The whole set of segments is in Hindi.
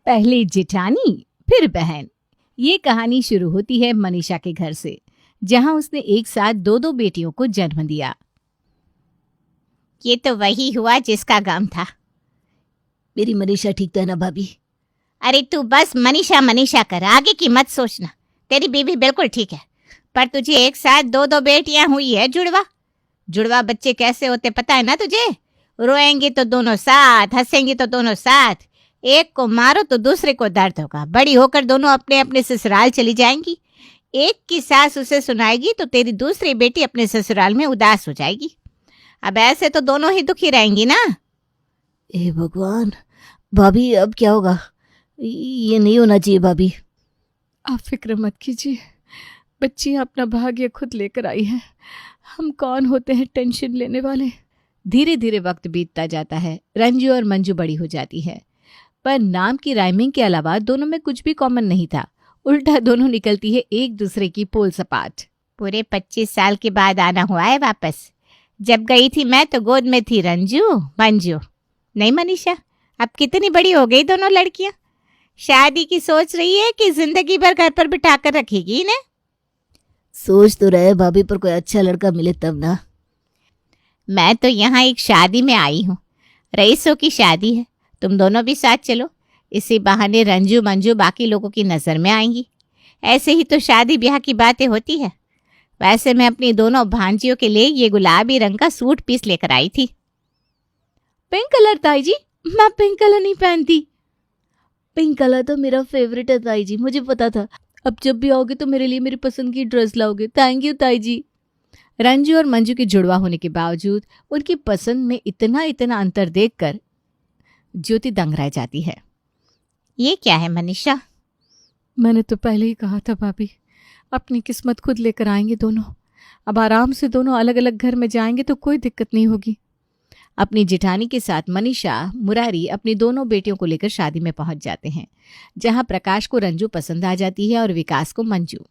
पहले जेठानी फिर बहन। ये कहानी शुरू होती है मनीषा के घर से, जहां उसने एक साथ दो दो बेटियों को जन्म दिया। ये तो वही हुआ जिसका गम था। मेरी मनीषा ठीक तो है ना भाभी? अरे तू बस मनीषा मनीषा कर, आगे की मत सोचना। तेरी बीवी बिल्कुल ठीक है, पर तुझे एक साथ दो दो बेटियां हुई है। जुड़वा जुड़वा बच्चे कैसे होते पता है ना तुझे? रोएंगे तो दोनों साथ, हंसेंगे तो दोनों साथ। एक को मारो तो दूसरे को दर्द होगा। बड़ी होकर दोनों अपने अपने ससुराल चली जाएंगी। एक की सास उसे सुनाएगी तो तेरी दूसरी बेटी अपने ससुराल में उदास हो जाएगी। अब ऐसे तो दोनों ही दुखी रहेंगी ना। हे भगवान, भाभी अब क्या होगा? ये नहीं होना चाहिए भाभी। आप फिक्र मत कीजिए, बच्ची अपना भाग्य खुद लेकर आई है। हम कौन होते हैं टेंशन लेने वाले। धीरे धीरे वक्त बीतता जाता है। रंजू और मंजू बड़ी हो जाती है, पर नाम की राइमिंग के अलावा दोनों में कुछ भी कॉमन नहीं था। उल्टा दोनों निकलती है एक दूसरे की पोल सपाट। पूरे 25 साल के बाद आना हुआ है वापस। जब गई थी मैं तो गोद में थी रंजू मंजू। नहीं मनीषा, अब कितनी बड़ी हो गई दोनों लड़कियां। शादी की सोच रही है कि जिंदगी भर घर पर बिठा कर रखेगी इन्हें? सोच तो रहे भाभी, पर कोई अच्छा लड़का मिले तब ना। मैं तो यहाँ एक शादी में आई हूँ, रईसों की शादी है। तुम दोनों भी साथ चलो, इसी बहाने रंजू मंजू बाकी लोगों की नज़र में आएंगी। ऐसे ही तो शादी ब्याह की बातें होती है। वैसे मैं अपनी दोनों भांजियों के लिए ये गुलाबी रंग का सूट पीस लेकर आई थी। पिंक कलर ताई जी? मैं पिंक कलर नहीं पहनती। पिंक कलर तो मेरा फेवरेट है ताई जी, मुझे पता था। अब जब भी आओगे तो मेरे लिए मेरी पसंद की ड्रेस लाओगे। थैंक यू ताई जी। रंजू और मंजू के जुड़वा होने के बावजूद उनकी पसंद में इतना इतना अंतर देखकर ज्योति दंग रह जाती है। ये क्या है मनीषा? मैंने तो पहले ही कहा था भाभी, अपनी किस्मत खुद लेकर आएंगे दोनों। अब आराम से दोनों अलग अलग घर में जाएंगे तो कोई दिक्कत नहीं होगी। अपनी जेठानी के साथ मनीषा मुरारी अपनी दोनों बेटियों को लेकर शादी में पहुंच जाते हैं, जहां प्रकाश को रंजू पसंद आ जाती है और विकास को मंजू।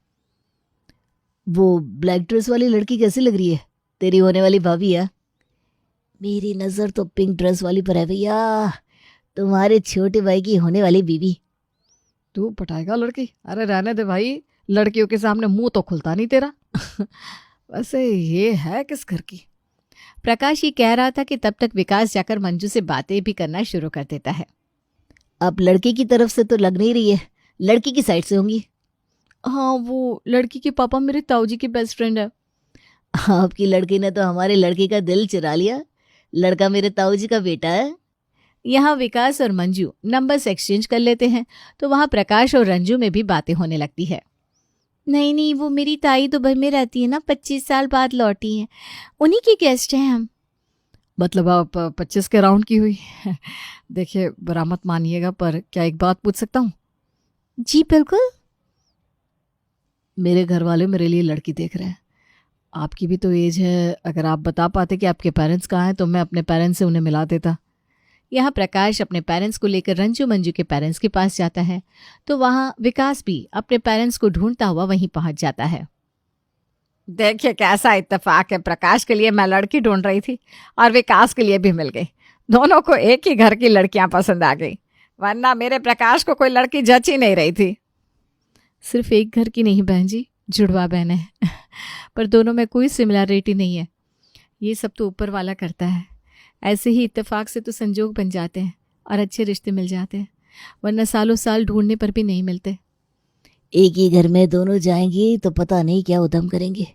वो ब्लैक ड्रेस वाली लड़की कैसी लग रही है? तेरी होने वाली भाभी है? मेरी नज़र तो पिंक ड्रेस वाली पर है भैया, तुम्हारे छोटे भाई की होने वाली बीवी। तू पटाएगा लड़की? अरे रहने दे भाई, लड़कियों के सामने मुंह तो खुलता नहीं तेरा। वैसे ये है किस घर की? प्रकाश ये कह रहा था कि तब तक विकास जाकर मंजू से बातें भी करना शुरू कर देता है। अब लड़के की तरफ से तो लग नहीं रही है, लड़की की साइड से होंगी। हाँ, वो लड़की के पापा मेरे ताऊ जी के बेस्ट फ्रेंड है। आपकी लड़की ने तो हमारे लड़के का दिल चुरा लिया। लड़का मेरे ताऊ जी का बेटा है। यहाँ विकास और मंजू नंबर्स एक्सचेंज कर लेते हैं तो वहाँ प्रकाश और रंजू में भी बातें होने लगती है। नहीं नहीं, वो मेरी ताई दुबई में रहती है ना, 25 साल बाद लौटी हैं, उन्हीं की गेस्ट हैं हम। मतलब आप 25 के राउंड की हुई? देखिए बुरा मत मानिएगा, पर क्या एक बात पूछ सकता हूँ? जी बिल्कुल। मेरे घर वाले मेरे लिए लड़की देख रहे हैं। आपकी भी तो एज है, अगर आप बता पाते कि आपके पेरेंट्स कहाँ हैं तो मैं अपने पेरेंट्स से उन्हें मिला देता। यहाँ प्रकाश अपने पेरेंट्स को लेकर रंजू मंजू के पेरेंट्स के पास जाता है तो वहाँ विकास भी अपने पेरेंट्स को ढूंढता हुआ वहीं पहुंच जाता है। देखिए कैसा इत्तेफाक है, प्रकाश के लिए मैं लड़की ढूंढ रही थी और विकास के लिए भी मिल गई। दोनों को एक ही घर की लड़कियां पसंद आ गई, वरना मेरे प्रकाश को कोई लड़की जच ही नहीं रही थी। सिर्फ एक घर की नहीं बहन जी, जुड़वा बहन है। पर दोनों में कोई सिमिलरिटी नहीं है। ये सब तो ऊपर वाला करता है। ऐसे ही इत्तेफाक से तो संजोग बन जाते हैं और अच्छे रिश्ते मिल जाते हैं, वरना सालों साल ढूंढने पर भी नहीं मिलते। एक ही घर में दोनों जाएंगी तो पता नहीं क्या उधम करेंगे।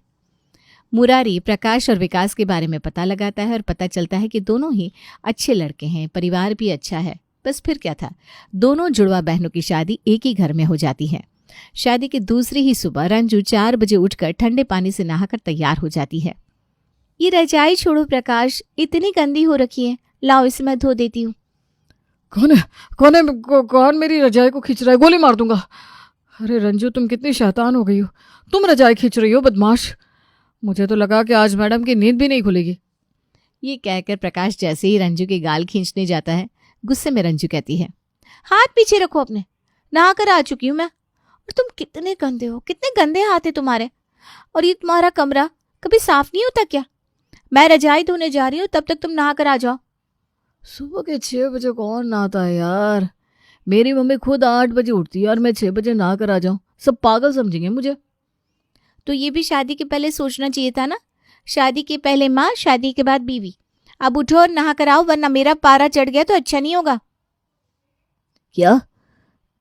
मुरारी प्रकाश और विकास के बारे में पता लगाता है और पता चलता है कि दोनों ही अच्छे लड़के हैं, परिवार भी अच्छा है। बस फिर क्या था, दोनों जुड़वा बहनों की शादी एक ही घर में हो जाती है। शादी की दूसरी ही सुबह रंजू 4 बजे उठकर ठंडे पानी से नहाकर तैयार हो जाती है। ये रजाई छोड़ो प्रकाश, इतनी गंदी हो रखी है, लाओ इसे मैं धो देती हूँ। कौन मेरी रजाई को खींच रहा है? गोली मार दूंगा। अरे रंजू, तुम कितनी शैतान हो गई हो, तुम रजाई खींच रही हो बदमाश। मुझे तो लगा कि आज मैडम की नींद भी नहीं खुलेगी। ये कहकर प्रकाश जैसे ही रंजू के गाल खींचने जाता है, गुस्से में रंजू कहती है, हाथ पीछे रखो अपने, नहा कर आ चुकी हूँ मैं। और तुम कितने गंदे हो, कितने गंदे हाथ है तुम्हारे। और ये तुम्हारा कमरा कभी साफ नहीं होता क्या? मैं रजाई धोने जा रही हूँ, तब तक तुम नहा कर आ जाओ। सुबह के 6 बजे कौन नहाता है यार? मेरी मम्मी खुद 8 बजे उठती है और मैं 6 बजे नहा कर आ जाऊं, सब पागल समझेंगे मुझे। तो ये भी शादी के पहले सोचना चाहिए था ना। शादी के पहले माँ, शादी के बाद बीवी। अब उठो और नहा कर आओ, वरना मेरा पारा चढ़ गया तो अच्छा नहीं होगा। क्या?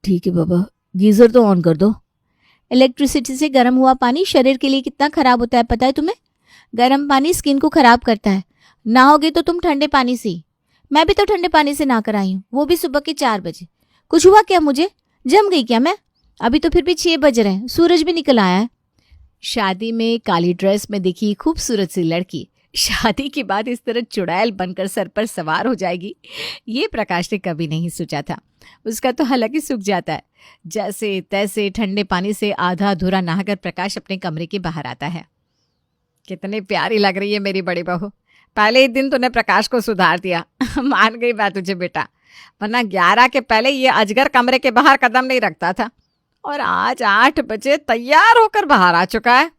ठीक है पापा, गीजर तो ऑन कर दो। इलेक्ट्रिसिटी से गर्म हुआ पानी शरीर के लिए कितना खराब होता है पता है तुम्हें? गर्म पानी स्किन को खराब करता है। नहाओगे तो तुम ठंडे पानी से ही। मैं भी तो ठंडे पानी से नहा कर आई हूँ, वो भी सुबह के 4 बजे। कुछ हुआ क्या मुझे? जम गई क्या मैं? अभी तो फिर भी 6 बज रहे हैं, सूरज भी निकल आया है। शादी में काली ड्रेस में दिखी खूबसूरत सी लड़की शादी के बाद इस तरह चुड़ैल बनकर सर पर सवार हो जाएगी, ये प्रकाश ने कभी नहीं सोचा था। उसका तो हालांकि सूख जाता है। जैसे तैसे ठंडे पानी से आधा अधूरा नहाकर प्रकाश अपने कमरे के बाहर आता है। कितनी प्यारी लग रही है मेरी बड़ी बहू। पहले ही दिन तूने प्रकाश को सुधार दिया। मान गई मैं तुझे बेटा, वरना 11 के पहले ये अजगर कमरे के बाहर कदम नहीं रखता था, और आज 8 बजे तैयार होकर बाहर आ चुका है।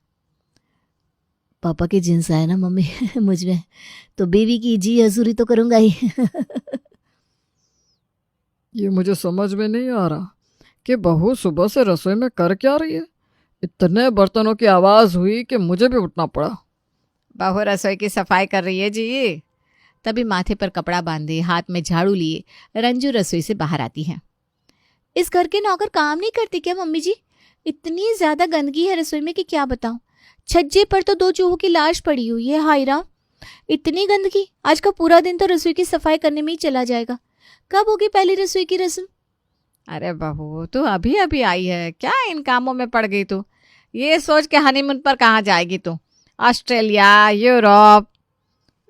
पापा के जिन्स आए ना मम्मी मुझ में, तो बेबी की जी हजूरी तो करूंगा ही। ये मुझे समझ में नहीं आ रहा कि बहू सुबह से रसोई में कर क्या रही है। इतने बर्तनों की आवाज़ हुई कि मुझे भी उठना पड़ा। बहू रसोई की सफाई कर रही है जी। तभी माथे पर कपड़ा बांधे, हाथ में झाड़ू लिए रंजू रसोई से बाहर आती है। इस घर के नौकर काम नहीं करते क्या मम्मी जी? इतनी ज्यादा गंदगी है रसोई में कि क्या बताऊं। छज्जे पर तो 2 चूहों की लाश पड़ी हुई है। हाय राम, इतनी गंदगी। आज का पूरा दिन तो रसोई की सफाई करने में ही चला जाएगा। कब होगी पहली रसोई की रस्म? अरे बहू, तू अभी अभी आई है, क्या इन कामों में पड़ गई तू? ये सोच के हनीमून पर कहाँ जाएगी तू? Australia, Europe?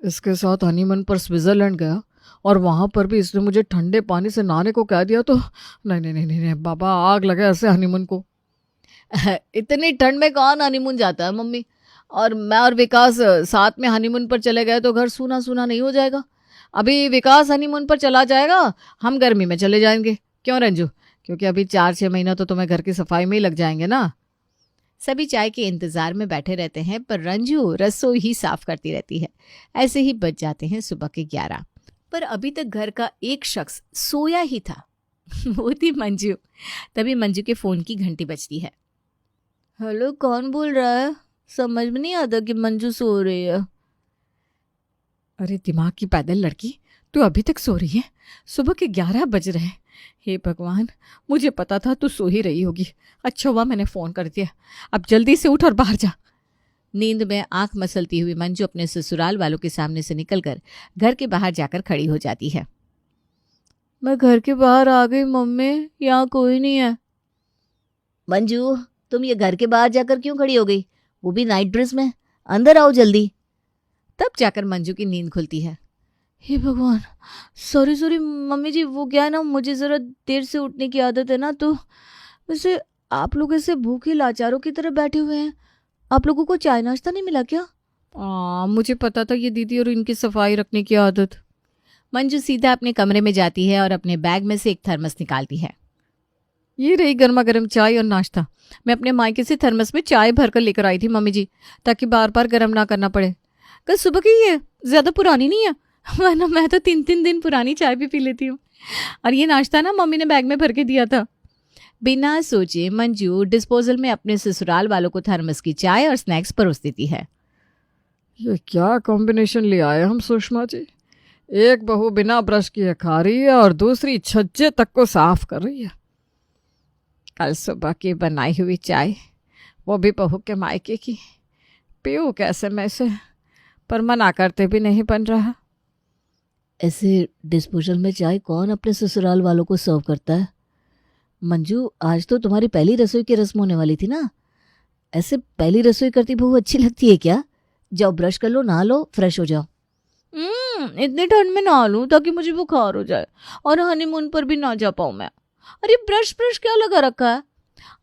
इसके साथ हनीमून पर स्विट्जरलैंड गया और वहाँ पर भी इसने मुझे ठंडे पानी से नहाने को कह दिया, तो नहीं नहीं नहीं नहीं, नहीं बाबा, आग लगे ऐसे हनीमून को। इतनी ठंड में कौन हनीमून जाता है मम्मी? और मैं और विकास साथ में हनीमून पर चले गए तो घर सूना सूना नहीं हो जाएगा? अभी विकास हनीमून पर चला जाएगा, हम गर्मी में चले जाएंगे। क्यों रंजू? क्योंकि अभी 4-6 महीना तो तुम्हें घर की सफाई में ही लग जाएंगे ना। सभी चाय के इंतजार में बैठे रहते हैं, पर रंजू रसोई ही साफ करती रहती है। ऐसे ही बज जाते हैं सुबह के 11। पर अभी तक घर का एक शख्स सोया ही था। वो थी मंजू। तभी मंजू के फोन की घंटी बजती है। हेलो, कौन बोल रहा है? समझ में नहीं आता कि मंजू सो रही है। अरे दिमाग की पैदल लड़की, तू अभी तक सो रही है? सुबह के 11 बज रहे हैं। हे भगवान, मुझे पता था तू सो ही रही होगी। अच्छा हुआ मैंने फ़ोन कर दिया। अब जल्दी से उठ और बाहर जा। नींद में आंख मसलती हुई मंजू अपने ससुराल वालों के सामने से निकलकर घर के बाहर जाकर खड़ी हो जाती है। मैं घर के बाहर आ गई मम्मी, यहाँ कोई नहीं है। मंजू, तुम ये घर के बाहर जाकर क्यों खड़ी हो गई, वो भी नाइट ड्रेस में? अंदर आओ जल्दी। तब जाकर मंजू की नींद खुलती है। हे भगवान, सॉरी सॉरी मम्मी जी, वो क्या है ना, मुझे ज़रा देर से उठने की आदत है ना, तो वैसे आप लोग ऐसे भूखे लाचारों की तरह बैठे हुए हैं। आप लोगों को चाय नाश्ता नहीं मिला क्या? मुझे पता था ये दीदी और इनकी सफाई रखने की आदत। मंजू सीधा अपने कमरे में जाती है और अपने बैग में से एक थर्मस निकालती है। ये रही गर्मा गर्म चाय और नाश्ता। मैं अपने मायके से थर्मस में चाय भरकर लेकर आई थी मम्मी जी, ताकि बार बार गर्म ना करना पड़े। कल सुबह की है, ज़्यादा पुरानी नहीं है, वरना मैं तो 3-3 दिन पुरानी चाय भी पी लेती हूँ। और ये नाश्ता ना मम्मी ने बैग में भर के दिया था। बिना सोचे मंजू डिस्पोजल में अपने ससुराल वालों को थर्मस की चाय और स्नैक्स परोस देती है। ये क्या कॉम्बिनेशन ले आए हम सुषमा जी। एक बहू बिना ब्रश किए खा रही है और दूसरी छज्जे तक को साफ कर रही है। कल सुबह की बनाई हुई चाय, वो भी बहू के मायके की, पीऊँ कैसे मैं इसे? पर मना करते भी नहीं बन रहा। ऐसे डिस्पोजल में चाय कौन अपने ससुराल वालों को सर्व करता है? मंजू, आज तो तुम्हारी पहली रसोई की रस्म होने वाली थी ना। ऐसे पहली रसोई करती बहू अच्छी लगती है क्या? जाओ ब्रश कर लो, नहा लो, फ्रेश हो जाओ। इतनी ठंड में नहा लूं ताकि मुझे बुखार हो जाए और हनीमून पर भी ना जा पाऊं मैं। अरे ब्रश ब्रश क्या लगा रखा है?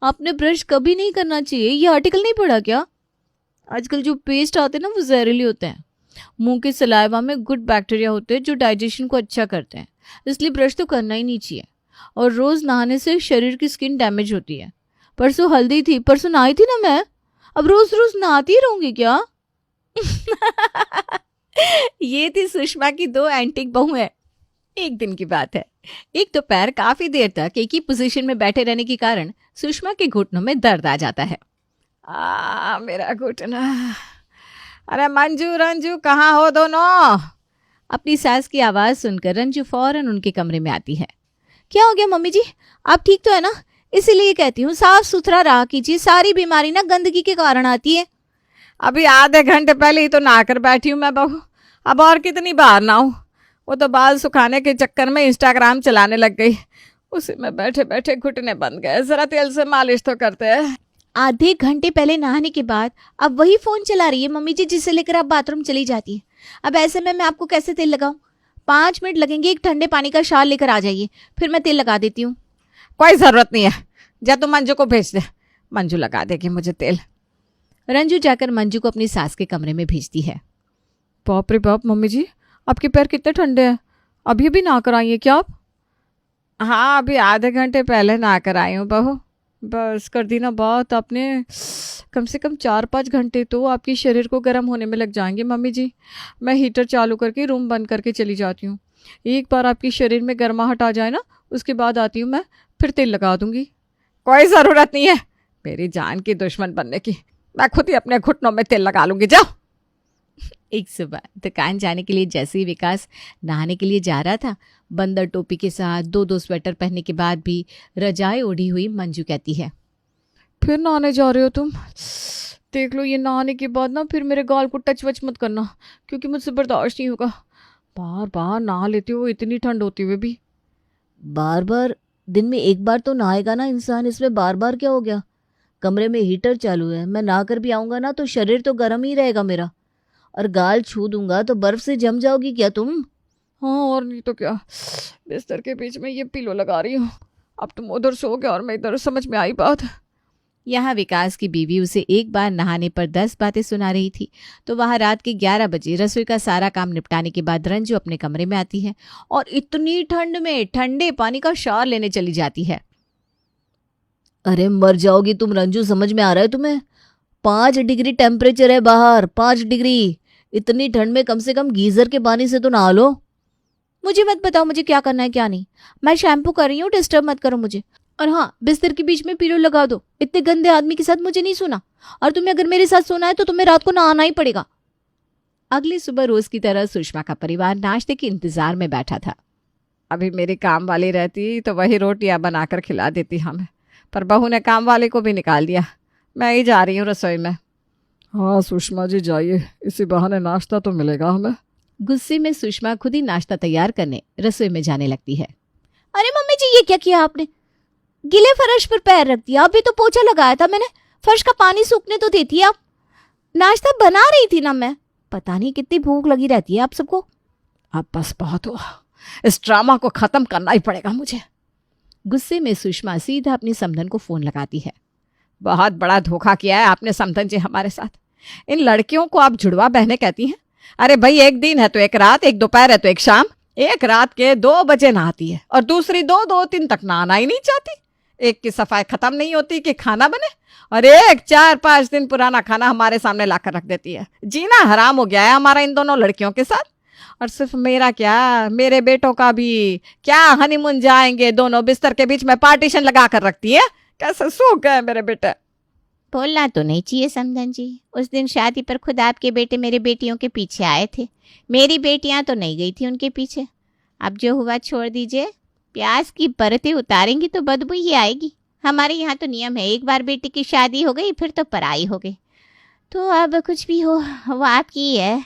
आपने ब्रश कभी नहीं करना चाहिए, ये आर्टिकल नहीं पढ़ा क्या? आजकल जो पेस्ट आते हैं ना, वो जहरीले होते हैं। मुंह के सलाइवा में गुड बैक्टीरिया होते हैं जो डाइजेशन को अच्छा करते हैं, इसलिए ब्रश तो करना ही नहीं चाहिए। और रोज नहाने से शरीर की स्किन डैमेज होती है। परसों हल्दी थी, परसों नहाई थी ना मैं, अब रोज रोज नहाती ही रहूंगी क्या? ये थी सुषमा की 2 एंटिक बहुएं। एक दिन की बात है। एक दोपहर काफी देर तक एक ही पोजीशन में बैठे रहने के कारण सुषमा के घुटनों में दर्द आ जाता है। मेरा घुटना। अरे मंजू रंजू कहाँ हो दोनों? अपनी सास की आवाज सुनकर रंजू फौरन उनके कमरे में आती है। क्या हो गया मम्मी जी, आप ठीक तो है ना? इसीलिए कहती हूँ साफ सुथरा रहा कीजिए, सारी बीमारी ना गंदगी के कारण आती है। अभी आधे घंटे पहले ही तो नहा कर बैठी हूँ मैं बहू, अब और कितनी बार नहाऊं? वो तो बाल सुखाने के चक्कर में इंस्टाग्राम चलाने लग गई, उसी में बैठे बैठे घुटने बन गए। जरा तेल से मालिश तो करते हैं। आधे घंटे पहले नहाने के बाद अब वही फोन चला रही है मम्मी जी, जिसे लेकर आप बाथरूम चली जाती है। अब ऐसे में मैं आपको कैसे तेल लगाऊं? 5 मिनट लगेंगे, एक ठंडे पानी का शाल लेकर आ जाइए, फिर मैं तेल लगा देती हूँ। कोई जरूरत नहीं है, जा तू मंजू को भेज दे, मंजू लगा देगी मुझे तेल। रंजू जाकर मंजू को अपनी सास के कमरे में भेजती है। बाप रे बाप मम्मी जी, आपके पैर कितने ठंडे हैं, अभी भी नहा कर आई हैं क्या आप? हाँ अभी आधे घंटे पहले नहा कर आई हूँ बहू। बस कर दी ना बात आपने, कम से कम 4-5 घंटे तो आपके शरीर को गर्म होने में लग जाएंगे मम्मी जी। मैं हीटर चालू करके रूम बंद करके चली जाती हूँ। एक बार आपके शरीर में गर्माहट आ जाए ना, उसके बाद आती हूँ मैं, फिर तेल लगा दूंगी। कोई ज़रूरत नहीं है मेरी जान की दुश्मन बनने की, मैं खुद ही अपने घुटनों में तेल लगा लूंगी, जाओ। एक सुबह दुकान जाने के लिए जैसे ही विकास नहाने के लिए जा रहा था, बंदर टोपी के साथ 2-2 स्वेटर पहनने के बाद भी रजाई ओढ़ी हुई मंजू कहती है, फिर नहाने जा रहे हो तुम? देख लो ये नहाने के बाद ना फिर मेरे गाल को टच वच मत करना, क्योंकि मुझसे बर्दाश्त नहीं होगा। बार बार नहा लेते हो इतनी ठंड होती हुई भी। बार बार? दिन में एक बार तो नहाएगा ना इंसान, इसमें बार बार क्या हो गया? कमरे में हीटर चालू है, मैं नहा कर भी आऊंगा ना तो शरीर तो गर्म ही रहेगा मेरा, और गाल छू दूंगा तो बर्फ से जम जाओगी क्या तुम? हाँ और नहीं तो क्या, बिस्तर के बीच में ये पिलो लगा रही हूँ। अब तुम उधर सो गया और मैं इधर, समझ में आई बात? यहाँ विकास की बीवी उसे एक बार नहाने पर 10 बातें सुना रही थी, तो वहाँ रात के 11 बजे रसोई का सारा काम निपटाने के बाद रंजू अपने कमरे में आती है और इतनी ठंड में ठंडे पानी का शावर लेने चली जाती है। अरे मर जाओगी तुम रंजू, समझ में आ रहा है तुम्हें? 5 डिग्री टेम्परेचर है बाहर, 5 डिग्री। इतनी ठंड में कम से कम गीजर के पानी से तो नहा लो। मुझे मत बताओ मुझे क्या करना है क्या नहीं, मैं शैम्पू कर रही हूँ, डिस्टर्ब मत करो मुझे। और हाँ, बिस्तर के बीच में पिलो लगा दो, इतने गंदे आदमी के साथ मुझे नहीं सोना, और तुम्हें अगर मेरे साथ सोना है तो तुम्हें रात को नहाना ही पड़ेगा। अगली सुबह रोज की तरह सुषमा का परिवार नाश्ते के इंतजार में बैठा था। अभी मेरी काम वाली रहती तो वही रोटियां बनाकर खिला देती हमें, पर बहू ने काम वाले को भी निकाल दिया, मैं ही जा रही हूँ रसोई में। हाँ सुषमा जी जाइए, इसी बहाने नाश्ता तो मिलेगा हमें। गुस्से में सुषमा खुद ही नाश्ता तैयार करने रसोई में जाने लगती है। अरे मम्मी जी ये क्या किया आपने? गीले फर्श पर पैर रख दिया, अभी तो पोछा लगाया था मैंने, फर्श का पानी सूखने तो देती आप। नाश्ता बना रही थी ना मैं, पता नहीं कितनी भूख लगी रहती है आप सबको। अब बस बहुत हुआ, इस ड्रामा को खत्म करना ही पड़ेगा मुझे। गुस्से में सुषमा सीधा अपनी समधन को फोन लगाती है। बहुत बड़ा धोखा किया है आपने समधन जी हमारे साथ, इन लड़कियों को आप जुड़वा बहनें कहती हैं। अरे भाई एक दिन है तो एक रात, एक दोपहर है तो एक शाम, एक रात के 2 बजे नहाती है और दूसरी 2-2-3 तक नहाना ही नहीं चाहती। एक की सफाई खत्म नहीं होती कि खाना बने, और एक 4-5 दिन पुराना खाना हमारे सामने लाकर रख देती है। जीना हराम हो गया है हमारा इन दोनों लड़कियों के साथ। और सिर्फ मेरा क्या, मेरे बेटों का भी क्या, हनीमून जाएंगे दोनों, बिस्तर के बीच में पार्टीशन लगा कर रखती है, कैसे सो गए मेरे बेटे। बोलना तो नहीं चाहिए समधन जी, उस दिन शादी पर खुद आपके बेटे मेरे बेटियों के पीछे आए थे, मेरी बेटियां तो नहीं गई थी उनके पीछे। अब जो हुआ छोड़ दीजिए, प्याज की परतें उतारेंगी तो बदबू ही आएगी। हमारे यहाँ तो नियम है, एक बार बेटी की शादी हो गई फिर तो पराई हो गई, तो अब कुछ भी हो वो आपकी ही है।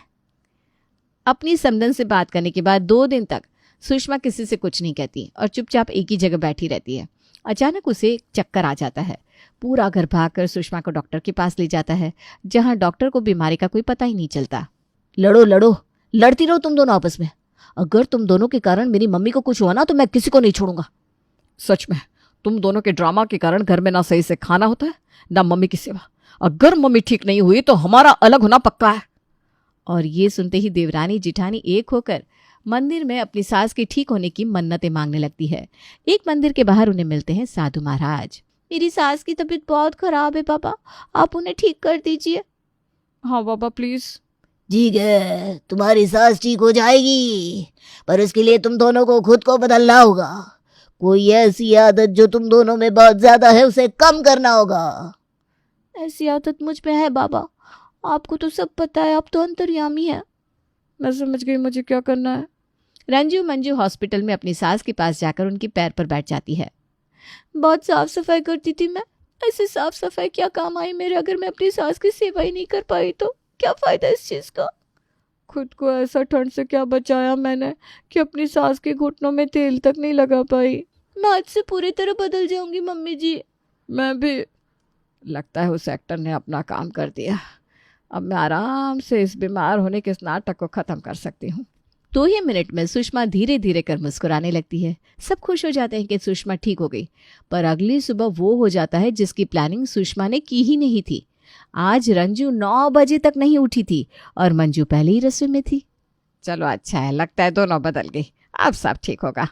अपनी समधन से बात करने के बाद 2 दिन तक सुषमा किसी से कुछ नहीं कहती और चुपचाप एक ही जगह बैठी रहती है। अचानक उसे चक्कर आ जाता है, पूरा घर भागकर सुषमा को डॉक्टर के पास ले जाता है, जहां डॉक्टर को बीमारी का कोई पता ही नहीं चलता। लड़ो लड़ो, लड़ती रहो तुम दोनों आपस में। अगर तुम दोनों के कारण मेरी मम्मी को कुछ हुआ ना तो मैं किसी को नहीं छोड़ूंगा। सच में तुम दोनों के ड्रामा के कारण घर में ना सही से खाना होता है ना मम्मी की सेवा। अगर मम्मी ठीक नहीं हुई तो हमारा अलग होना पक्का है। और ये सुनते ही देवरानी जिठानी एक होकर मंदिर में अपनी सास के ठीक होने की मन्नतें मांगने लगती है। एक मंदिर के बाहर उन्हें मिलते हैं साधु महाराज। मेरी सास की तबीयत बहुत खराब है पापा, आप उन्हें ठीक कर दीजिए। हाँ बाबा प्लीज। ठीक है, तुम्हारी सांस ठीक हो जाएगी, पर उसके लिए तुम दोनों को खुद को बदलना होगा। कोई ऐसी आदत जो तुम दोनों में बहुत ज्यादा है उसे कम करना होगा। ऐसी आदत मुझ में है बाबा, आपको तो सब पता है, आप तो अंतर्यामी है। मैं समझ गई, मुझे क्या करना है। रंजू मंजू हॉस्पिटल में अपनी सास के पास जाकर उनके पैर पर बैठ जाती है। बहुत साफ सफाई करती थी मैं, ऐसे साफ सफाई क्या काम आई मेरे, अगर मैं अपनी सास की सेवा ही नहीं कर पाई तो क्या फायदा इस चीज का। खुद को ऐसा ठंड से क्या बचाया मैंने कि अपनी सास के घुटनों में तेल तक नहीं लगा पाई। मैं आज से पूरी तरह बदल जाऊंगी मम्मी जी। मैं भी। लगता है उस एक्टर ने अपना काम कर दिया। अब मैं आराम से इस बीमार होने के इस नाटक को ख़त्म कर सकती हूँ। 2 ही मिनट में सुषमा धीरे धीरे कर मुस्कुराने लगती है। सब खुश हो जाते हैं कि सुषमा ठीक हो गई, पर अगली सुबह वो हो जाता है जिसकी प्लानिंग सुषमा ने की ही नहीं थी। आज रंजू 9 बजे तक नहीं उठी थी और मंजू पहले ही रसोई में थी। चलो अच्छा है, लगता है दोनों बदल गई, अब सब ठीक होगा।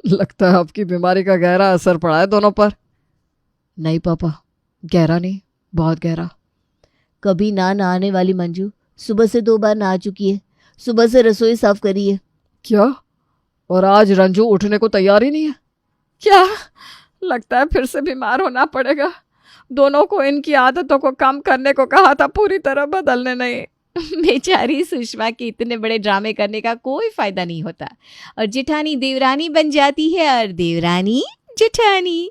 लगता है आपकी बीमारी का गहरा असर पड़ा है दोनों पर। नहीं पापा, गहरा नहीं, बहुत गहरा। कभी ना नहाने वाली मंजू सुबह से 2 बार नहा चुकी है, सुबह से रसोई साफ करी है। क्या? और आज रंजू उठने को तैयार ही नहीं है क्या? लगता है फिर से बीमार होना पड़ेगा। दोनों को इनकी आदतों को कम करने को कहा था, पूरी तरह बदलने नहीं। बेचारी सुषमा के इतने बड़े ड्रामे करने का कोई फायदा नहीं होता और जेठानी देवरानी बन जाती है और देवरानी जेठानी।